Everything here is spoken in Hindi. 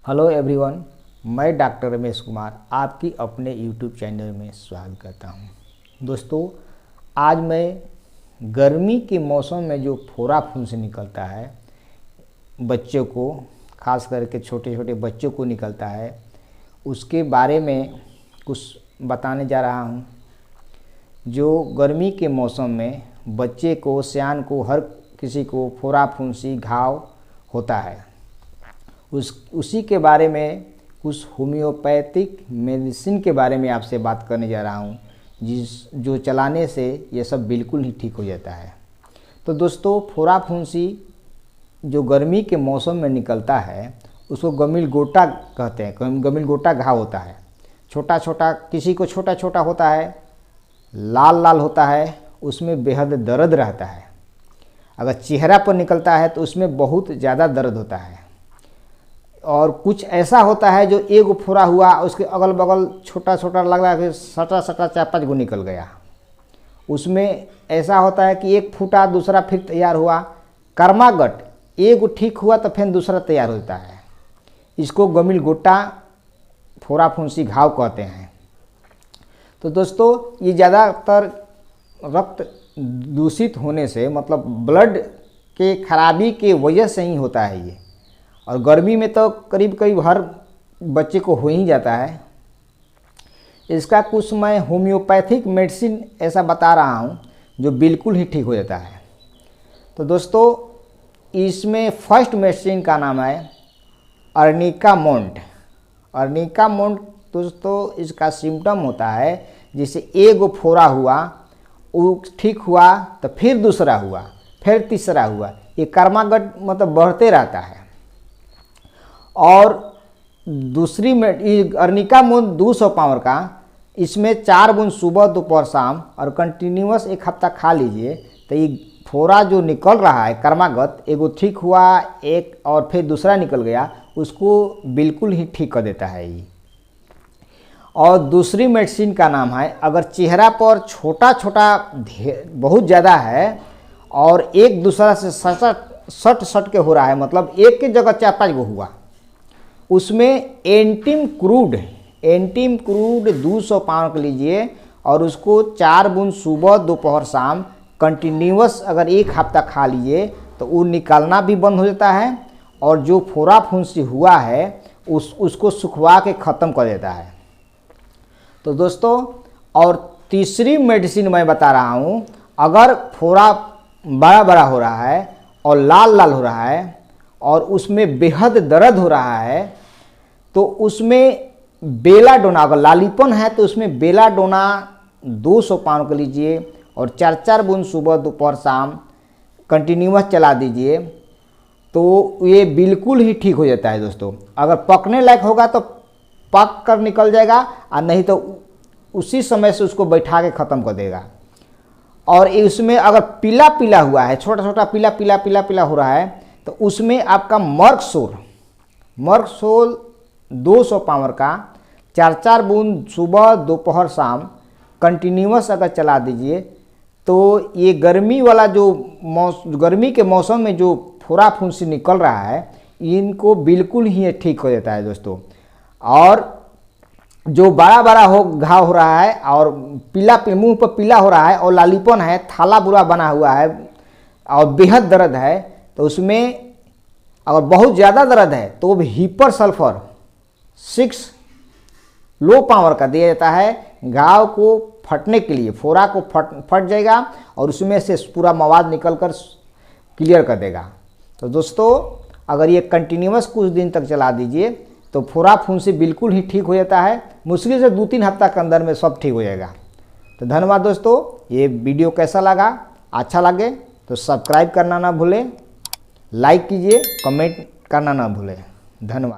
हेलो एवरीवन, मैं डॉक्टर रमेश कुमार आपकी अपने यूट्यूब चैनल में स्वागत करता हूं। दोस्तों, आज मैं गर्मी के मौसम में जो फोड़ा फुंसी निकलता है, बच्चों को, खास करके छोटे छोटे बच्चों को निकलता है, उसके बारे में कुछ बताने जा रहा हूं। जो गर्मी के मौसम में बच्चे को, सियान को, हर किसी को फोड़ा फुंसी घाव होता है, उसी के बारे में कुछ होम्योपैथिक मेडिसिन के बारे में आपसे बात करने जा रहा हूँ, जो चलाने से ये सब बिल्कुल ही ठीक हो जाता है। तो दोस्तों, फोड़ा फुंसी जो गर्मी के मौसम में निकलता है उसको गमिलगोटा कहते हैं। गमिलगोटा घाव होता है, छोटा छोटा, किसी को छोटा छोटा होता है, लाल लाल होता है, उसमें बेहद दर्द रहता है। अगर चेहरा पर निकलता है तो उसमें बहुत ज़्यादा दर्द होता है। और कुछ ऐसा होता है जो एक फोड़ा हुआ, उसके अगल बगल छोटा छोटा लग रहा है कि सटा सटा 4-5 गो निकल गया। उसमें ऐसा होता है कि एक फूटा, दूसरा फिर तैयार हुआ। कर्मागट एक ठीक हुआ तो फिर दूसरा तैयार होता है। इसको गमिलगोटा फोड़ा फुंसी घाव कहते हैं। तो दोस्तों, ये ज़्यादातर रक्त दूषित होने से, मतलब ब्लड के खराबी के वजह से ही होता है ये। और गर्मी में तो करीब करीब हर बच्चे को हो ही जाता है। इसका कुछ मैं होम्योपैथिक मेडिसिन ऐसा बता रहा हूँ जो बिल्कुल ही ठीक हो जाता है। तो दोस्तों, इसमें फर्स्ट मेडिसिन का नाम है अर्निका मोंट। अर्निका मोंट दोस्तों, इसका सिम्टम होता है जैसे एक फोड़ा हुआ, वो ठीक हुआ तो फिर दूसरा हुआ, फिर तीसरा हुआ। ये कर्मागट मतलब बढ़ते रहता है। और दूसरी में अर्निका मोंट 200 पावर का, इसमें 4 बूंद सुबह दोपहर शाम और कंटिन्यूअस 1 हफ्ता खा लीजिए तो ये फोड़ा जो निकल रहा है कर्मागत, एगो ठीक हुआ, एक और फिर दूसरा निकल गया, उसको बिल्कुल ही ठीक कर देता है ये। और दूसरी मेडिसिन का नाम है, अगर चेहरा पर छोटा छोटा बहुत ज़्यादा है और एक दूसरा से सट के हो रहा है, मतलब एक की जगह 4-5 गो हुआ, उसमें एंटीम क्रूड 200 पाउंड का लीजिए और उसको 4 बूंद सुबह दोपहर शाम कंटिन्यूअस अगर 1 हफ्ता खा लीजिए तो वो निकलना भी बंद हो जाता है। और जो फोड़ा फुंसी हुआ है उसको सुखवा के ख़त्म कर देता है। तो दोस्तों, और तीसरी मेडिसिन मैं बता रहा हूँ, अगर फोड़ा बड़ा बड़ा हो रहा है और लाल लाल हो रहा है और उसमें बेहद दर्द हो रहा है, तो उसमें बेलाडोना, अगर लालीपन है तो उसमें बेलाडोना 200 पाउंड का लीजिए और 4-4 बूंद सुबह दोपहर शाम कंटिन्यूअस चला दीजिए तो ये बिल्कुल ही ठीक हो जाता है। दोस्तों, अगर पकने लायक होगा तो पक कर निकल जाएगा, और नहीं तो उसी समय से उसको बैठा के ख़त्म कर देगा। और इसमें अगर पीला पीला हुआ है, छोटा छोटा पीला पीला पीला पीला हो रहा है, तो उसमें आपका मर्कसोल 200 पावर का 4-4 बूंद सुबह दोपहर शाम कंटिन्यूअस अगर चला दीजिए तो ये गर्मी वाला जो गर्मी के मौसम में जो फोड़ा फुंसी निकल रहा है, इनको बिल्कुल ही ठीक हो जाता है दोस्तों। और जो बड़ा बड़ा घाव हो रहा है और पीला मुंह पर पीला हो रहा है और लालीपन है, थाला बुरा बना हुआ है और बेहद दर्द है, तो उसमें अगर बहुत ज़्यादा दर्द है तो भी हिपर सल्फर 6 लो पावर का दिया जाता है। घाव को फटने के लिए, फोड़ा को फट जाएगा और उसमें से पूरा मवाद निकलकर क्लियर कर देगा। तो दोस्तों, अगर ये कंटिन्यूअस कुछ दिन तक चला दीजिए तो फोड़ा फुंसी बिल्कुल ही ठीक हो जाता है। मुश्किल से 2-3 हफ्ता के अंदर में सब ठीक हो जाएगा। तो धन्यवाद दोस्तों। ये वीडियो कैसा लगा? अच्छा लगे तो सब्सक्राइब करना ना भूलें, लाइक कीजिए, कमेंट करना ना भूलें। धन्यवाद।